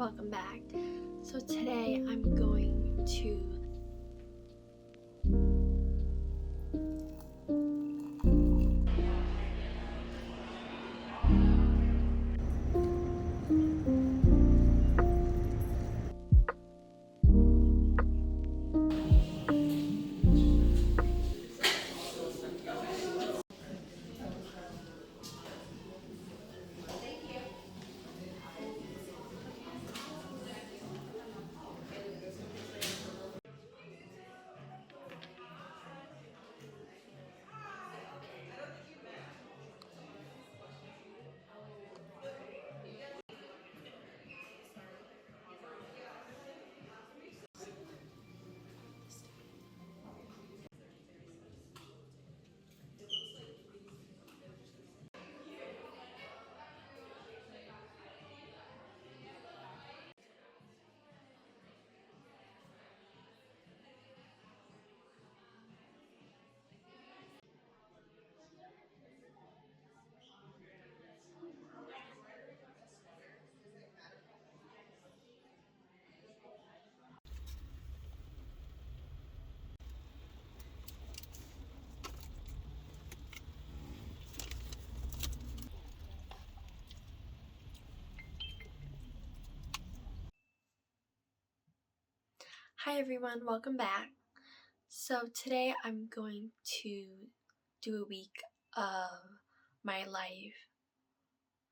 welcome back. So today I'm going to Hi everyone, welcome back. So today I'm going to do a week of my life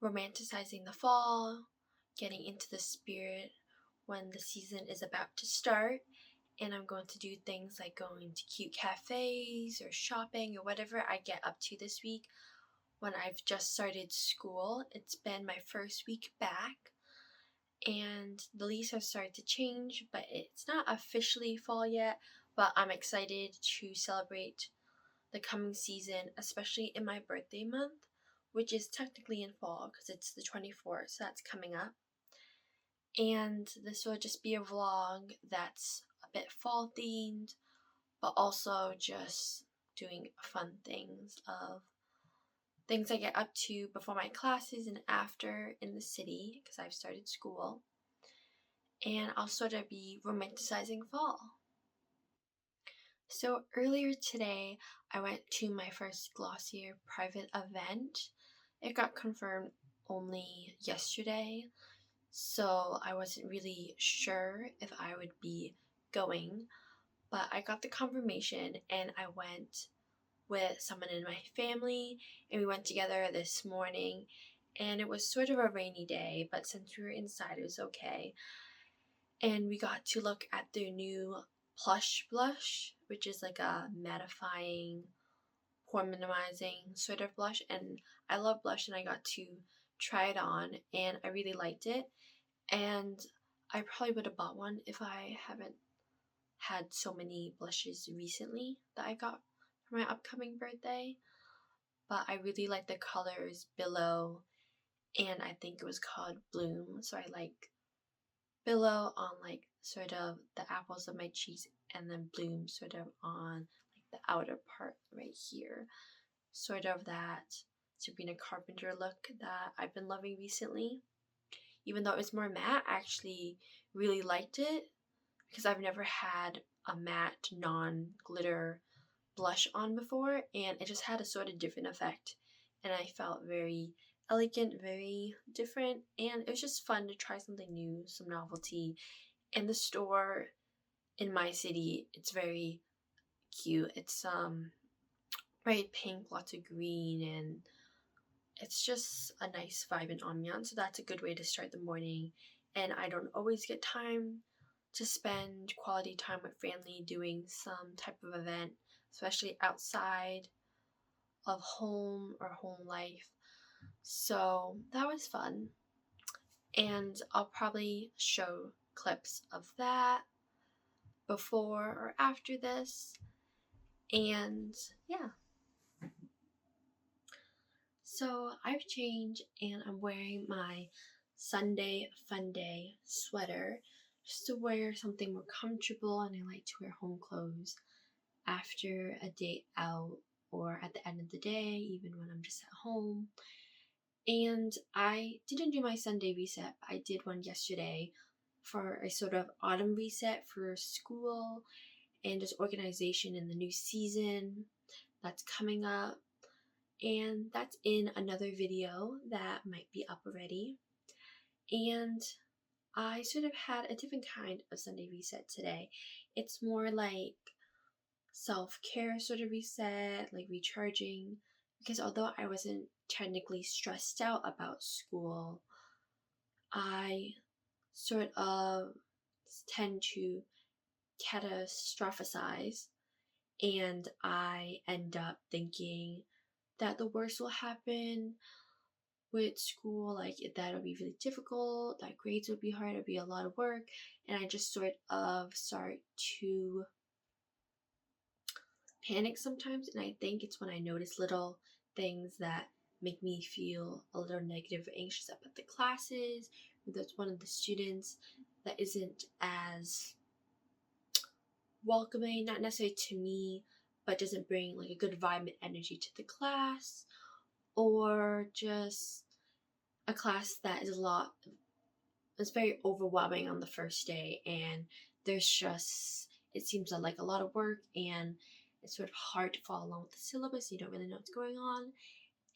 romanticizing the fall, getting into the spirit when the season is about to start, and I'm going to do things like going to cute cafes or shopping or whatever I get up to this week when I've just started school. It's been my first week back and the leaves have started to change, but it's not officially fall yet. But I'm excited to celebrate the coming season, especially in my birthday month, which is technically in fall because it's the 24th, so that's coming up. And this will just be a vlog that's a bit fall themed, but also just doing fun things of things I get up to before my classes and after in the city because I've started school. And I'll sort of be romanticizing fall. So earlier today, I went to my first Glossier private event. It got confirmed only yesterday, so I wasn't really sure if I would be going, but I got the confirmation and I went with someone in my family and we went together this morning, and it was sort of a rainy day, but since we were inside it was okay. And we got to look at their new plush blush, which is like a mattifying, pore minimizing sort of blush. And I love blush, and I got to try it on, and I really liked it. And I probably would have bought one if I haven't had so many blushes recently that I got for my upcoming birthday. But I really like the colors Billow, and I think it was called Bloom. So I like Billow on like sort of the apples of my cheeks, and then Bloom sort of on like the outer part right here. Sort of that Sabrina Carpenter look that I've been loving recently. Even though it was more matte, I actually really liked it because I've never had a matte non-glitter blush on before, and it just had a sort of different effect, and I felt very elegant, very different, and it was just fun to try something new, some novelty. In the store in my city, it's very cute. It's bright pink, lots of green, and it's just a nice vibe and ambiance. So that's a good way to start the morning. And I don't always get time to spend quality time with family doing some type of event, especially outside of home or home life. So that was fun. And I'll probably show clips of that before or after this. And yeah. So I've changed and I'm wearing my Sunday Fun Day sweater just to wear something more comfortable, and I like to wear home clothes after a day out or at the end of the day, even when I'm just at home. And I didn't do my Sunday reset, but I did one yesterday for a sort of autumn reset for school and just organization in the new season that's coming up. And that's in another video that might be up already. And I sort of had a different kind of Sunday reset today. It's more like self-care sort of reset, like recharging, because although I wasn't technically stressed out about school, I sort of tend to catastrophize, and I end up thinking that the worst will happen with school, like that'll be really difficult, that grades would be hard, it'll be a lot of work, and I just sort of start to panic sometimes. And I think it's when I notice little things that make me feel a little negative or anxious about the classes, or that's one of the students that isn't as welcoming, not necessarily to me, but doesn't bring like a good vibe and energy to the class, or just a class that is it's very overwhelming on the first day, and there's just, it seems like a lot of work, and it's sort of hard to follow along with the syllabus. You don't really know what's going on.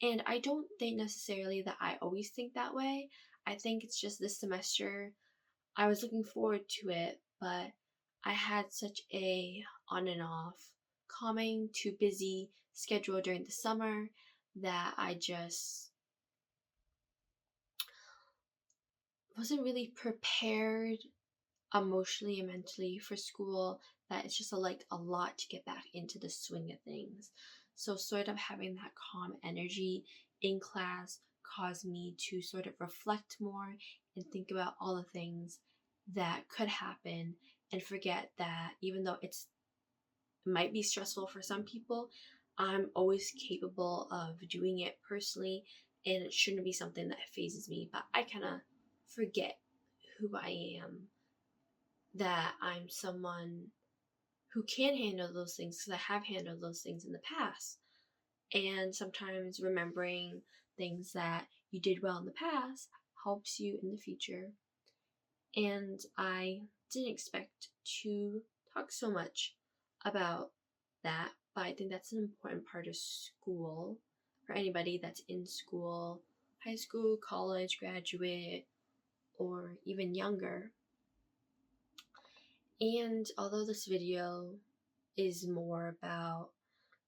And I don't think necessarily that I always think that way. I think it's just this semester I was looking forward to it, but I had such a on and off, calming to busy schedule during the summer that I just wasn't really prepared emotionally and mentally for school, that it's just a lot to get back into the swing of things. So sort of having that calm energy in class caused me to sort of reflect more and think about all the things that could happen, and forget that even though it might be stressful for some people, I'm always capable of doing it personally, and it shouldn't be something that phases me. But I kind of forget who I am, that I'm someone who can handle those things because I have handled those things in the past. And sometimes remembering things that you did well in the past helps you in the future. And I didn't expect to talk so much about that, but I think that's an important part of school for anybody that's in school, high school, college, graduate, or even younger. And although this video is more about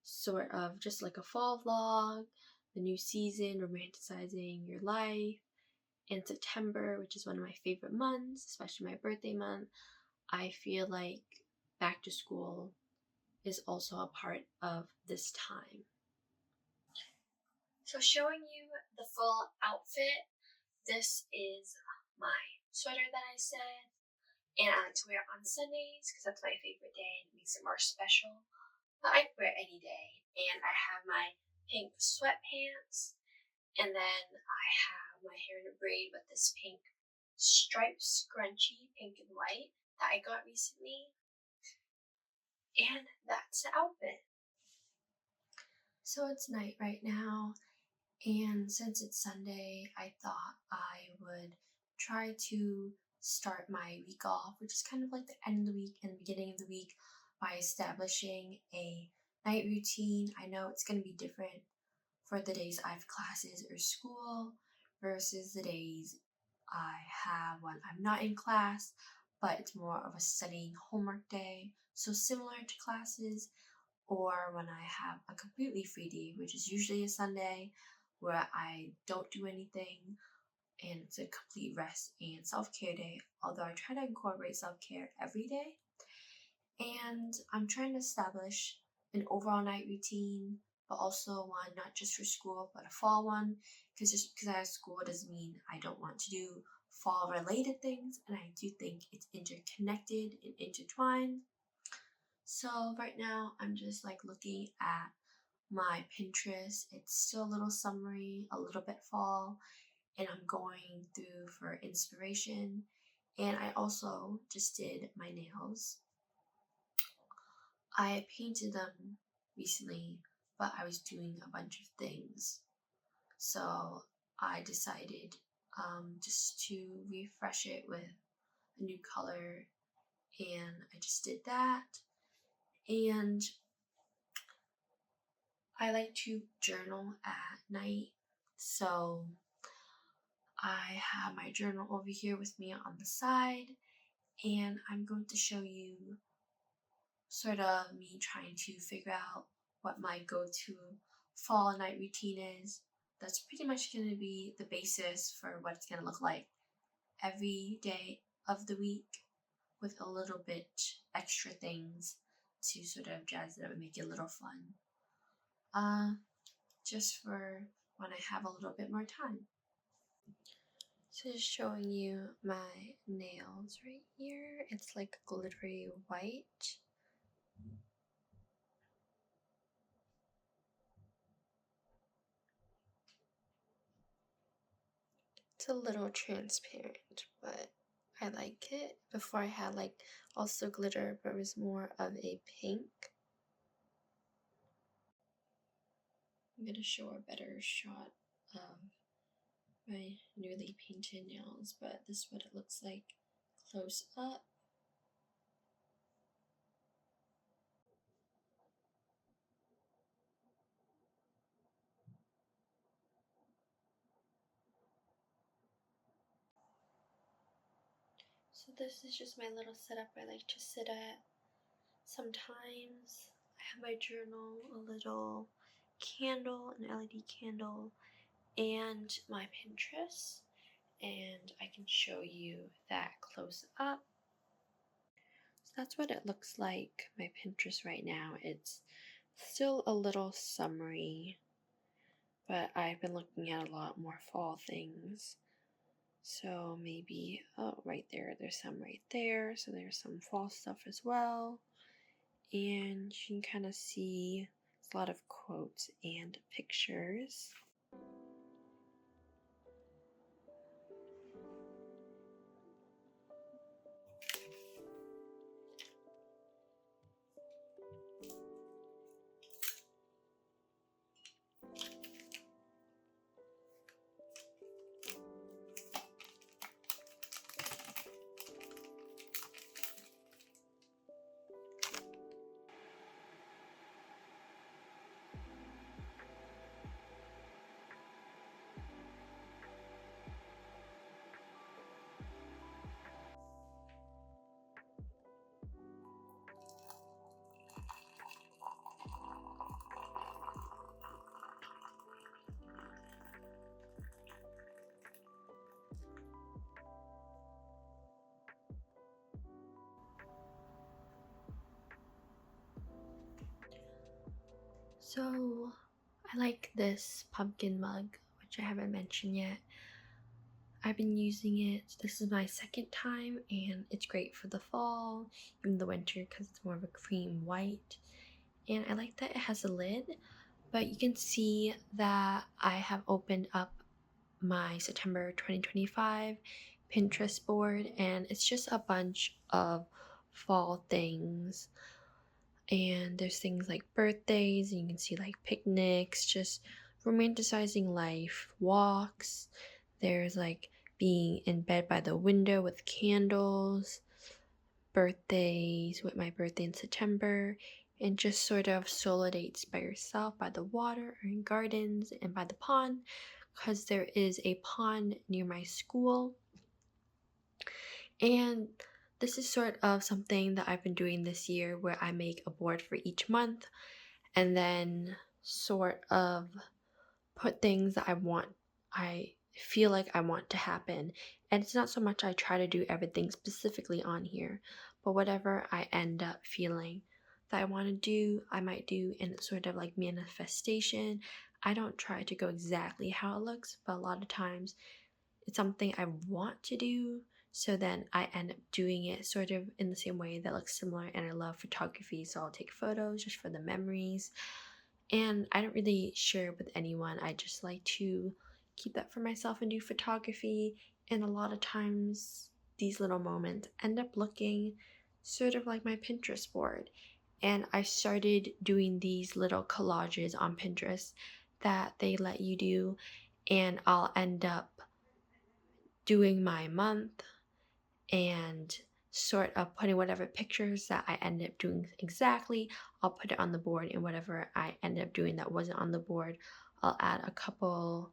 sort of just like a fall vlog, the new season, romanticizing your life, and September, which is one of my favorite months, especially my birthday month, I feel like back to school is also a part of this time. So showing you the full outfit, this is my sweater that I said, and I like to wear it on Sundays because that's my favorite day and it makes it more special. But I can wear it any day. And I have my pink sweatpants, and then I have my hair in a braid with this pink striped scrunchie, pink and white, that I got recently. And that's the outfit. So it's night right now, and since it's Sunday, I thought I would try to start my week off, which is kind of like the end of the week and the beginning of the week, by establishing a night routine. I know it's going to be different for the days I have classes or school versus the days I have when I'm not in class, but it's more of a studying homework day. So similar to classes, or when I have a completely free day, which is usually a Sunday, where I don't do anything and it's a complete rest and self-care day, although I try to incorporate self-care every day. And I'm trying to establish an overall night routine, but also one not just for school, but a fall one, because just because I have school doesn't mean I don't want to do fall related things, and I do think it's interconnected and intertwined. So right now I'm just like looking at my Pinterest. It's still a little summery, a little bit fall, and I'm going through for inspiration. And I also just did my nails. I painted them recently, but I was doing a bunch of things. So I decided just to refresh it with a new color, and I just did that. And I like to journal at night, so I have my journal over here with me on the side, and I'm going to show you sort of me trying to figure out what my go-to fall and night routine is. That's pretty much going to be the basis for what it's going to look like every day of the week, with a little bit extra things to sort of jazz it up and make it a little fun. Just for when I have a little bit more time. So just showing you my nails right here. It's like glittery white. It's a little transparent, but I like it. Before I had like also glitter, but it was more of a pink. I'm gonna show a better shot of my newly painted nails, but this is what it looks like close up. So this is just my little setup I like to sit at. Sometimes I have my journal, a little candle, an LED candle, and my Pinterest, and I can show you that close up. So that's what it looks like, my Pinterest right now. It's still a little summery, but I've been looking at a lot more fall things. So maybe, oh, right there, there's some right there. So there's some fall stuff as well. And you can kind of see a lot of quotes and pictures. So I like this pumpkin mug, which I haven't mentioned yet. I've been using it. This is my second time, and it's great for the fall, even the winter, because it's more of a cream white. And I like that it has a lid, but you can see that I have opened up my September 2025 Pinterest board, and it's just a bunch of fall things. And there's things like birthdays, and you can see like picnics, just romanticizing life, walks. There's like being in bed by the window with candles, birthdays, with my birthday in September, and just sort of solo dates by yourself by the water or in gardens and by the pond, because there is a pond near my school. And this is sort of something that I've been doing this year, where I make a board for each month and then sort of put things that I feel like I want to happen. And it's not so much I try to do everything specifically on here, but whatever I end up feeling that I want to do, I might do, and it's sort of like manifestation. I don't try to go exactly how it looks, but a lot of times it's something I want to do, so then I end up doing it sort of in the same way that looks similar. And I love photography, so I'll take photos just for the memories. And I don't really share with anyone. I just like to keep that for myself and do photography. And a lot of times these little moments end up looking sort of like my Pinterest board. And I started doing these little collages on Pinterest that they let you do. and I'll end up doing my month and sort of putting whatever pictures that I end up doing exactly, I'll put it on the board, and whatever I end up doing that wasn't on the board, I'll add a couple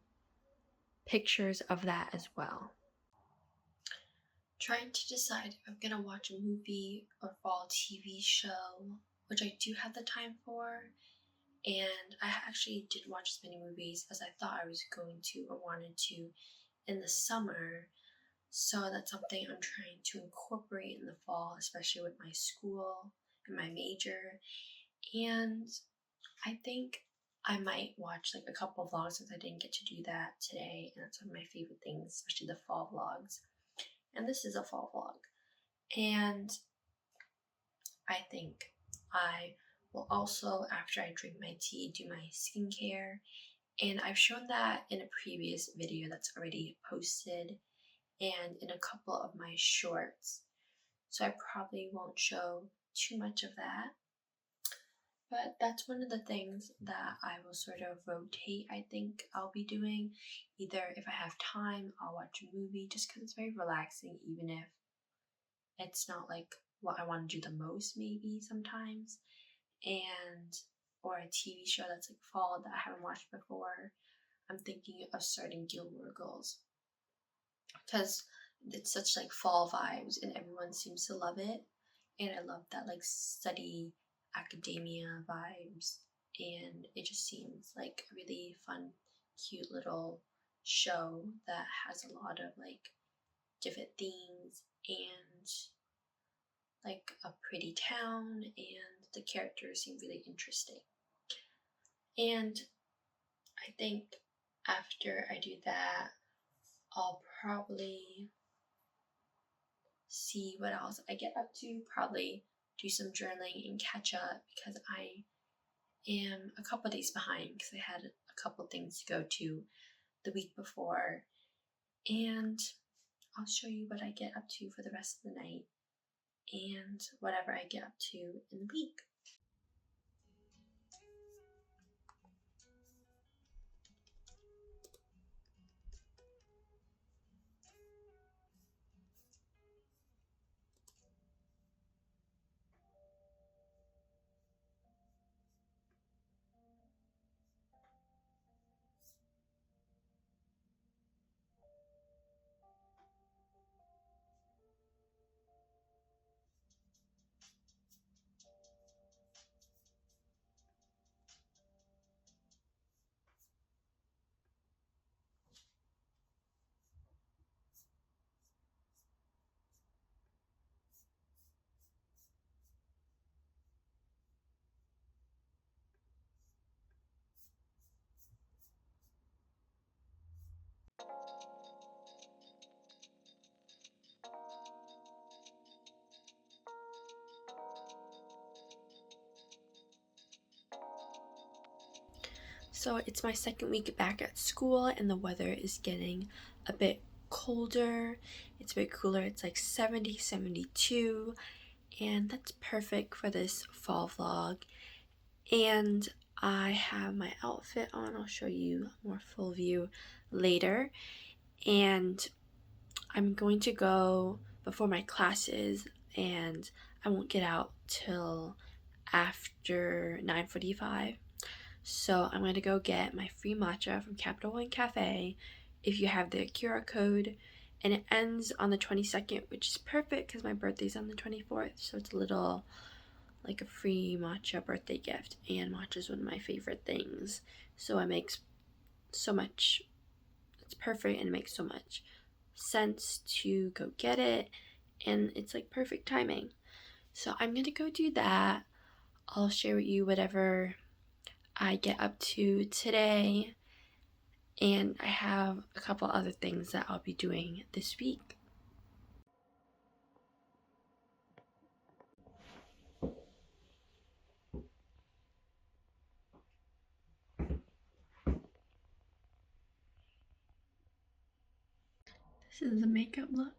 pictures of that as well. Trying to decide if I'm gonna watch a movie or fall TV show, which I do have the time for, and I actually didn't watch as many movies as I thought I was going to or wanted to in the summer. So that's something I'm trying to incorporate in the fall, especially with my school and my major. And I think I might watch like a couple vlogs since I didn't get to do that today. And that's one of my favorite things, especially the fall vlogs. And this is a fall vlog. And I think I will also, after I drink my tea, do my skincare. And I've shown that in a previous video that's already posted and in a couple of my shorts. So I probably won't show too much of that. But that's one of the things that I will sort of rotate, I think I'll be doing. Either if I have time, I'll watch a movie just because it's very relaxing, even if it's not like what I want to do the most, maybe sometimes. And or a TV show that's like fall that I haven't watched before. I'm thinking of starting Gilmore Girls because it's such like fall vibes and everyone seems to love it. And I love that like study academia vibes, and it just seems like a really fun, cute little show that has a lot of like different themes and like a pretty town, and the characters seem really interesting. And I think after I do that, I'll probably see what else I get up to, probably do some journaling and catch up because I am a couple days behind because I had a couple things to go to the week before. And I'll show you what I get up to for the rest of the night and whatever I get up to in the week. So it's my second week back at school and the weather is getting a bit colder. It's a bit cooler. It's like 70, 72, and that's perfect for this fall vlog. And I have my outfit on. I'll show you a more full view later. And I'm going to go before my classes, and I won't get out till after 9:45. So I'm going to go get my free matcha from Capital One Cafe if you have the QR code. And it ends on the 22nd, which is perfect because my birthday's on the 24th. So it's a little like a free matcha birthday gift. And matcha is one of my favorite things. So it makes so much, it's perfect and it makes so much sense to go get it. And it's like perfect timing. So I'm going to go do that. I'll share with you whatever I get up to today, and I have a couple other things that I'll be doing this week. This is the makeup look.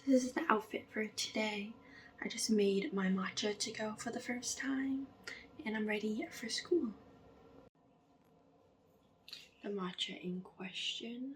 This is the outfit for today. I just made my matcha to go for the first time, and I'm ready for school. The matcha in question.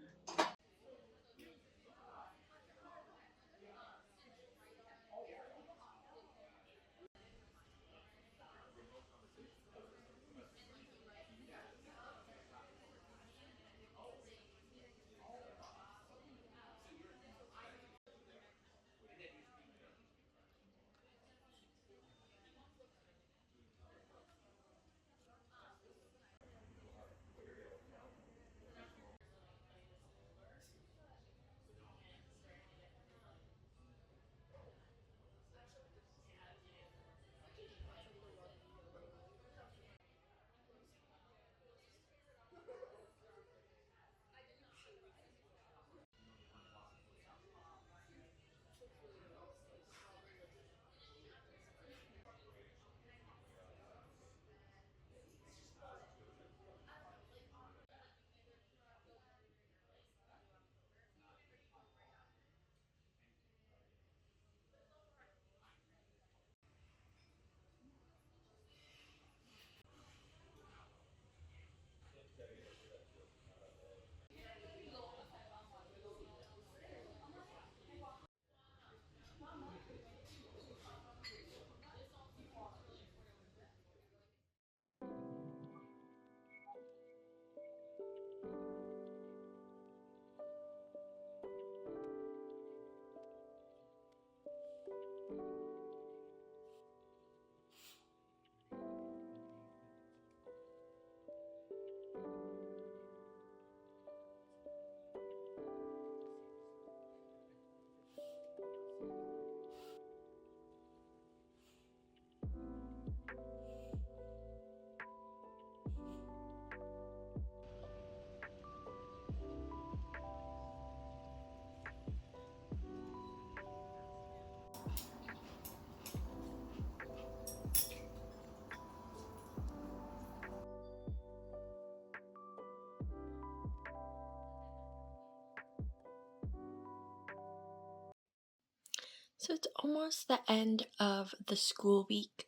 So it's almost the end of the school week,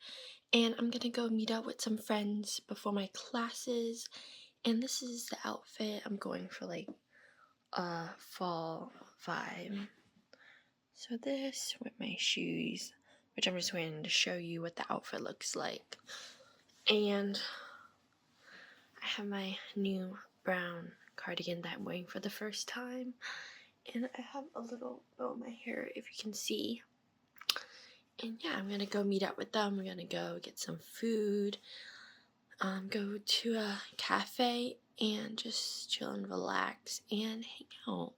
and I'm gonna go meet up with some friends before my classes. And this is the outfit I'm going for, like a fall vibe. So this with my shoes, which I'm just wearing to show you what the outfit looks like. And I have my new brown cardigan that I'm wearing for the first time. And I have a little bow in my hair, if you can see. And yeah, I'm gonna go meet up with them. We're gonna go get some food, go to a cafe, and just chill and relax and hang out.